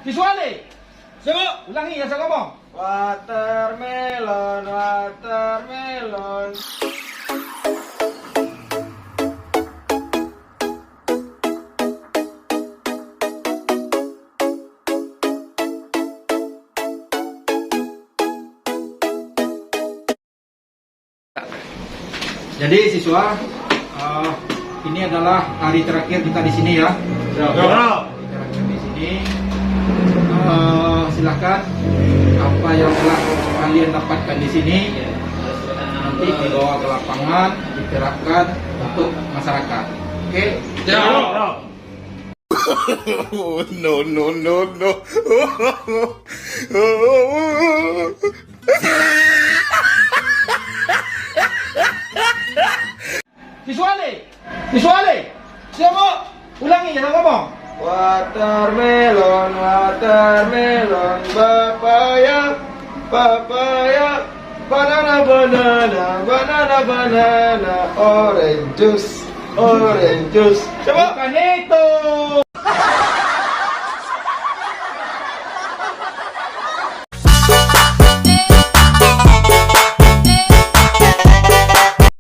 Visuali. Siapa? Ulangi yang saya ngomong. Watermelon, watermelon. Jadi siswa, ini adalah hari terakhir kita di sini ya. Hari terakhir di sini. Silakan apa yang telah kalian dapatkan di sini nanti dibawa ke lapangan, diterapkan untuk masyarakat. Oke? No, no, no, no. Visuali. Siapa? Ulangi yang saya ngomong. Watermelon, watermelon, papaya, papaya, banana, banana, banana, banana, orange juice, orange juice. Coba. Bukan itu.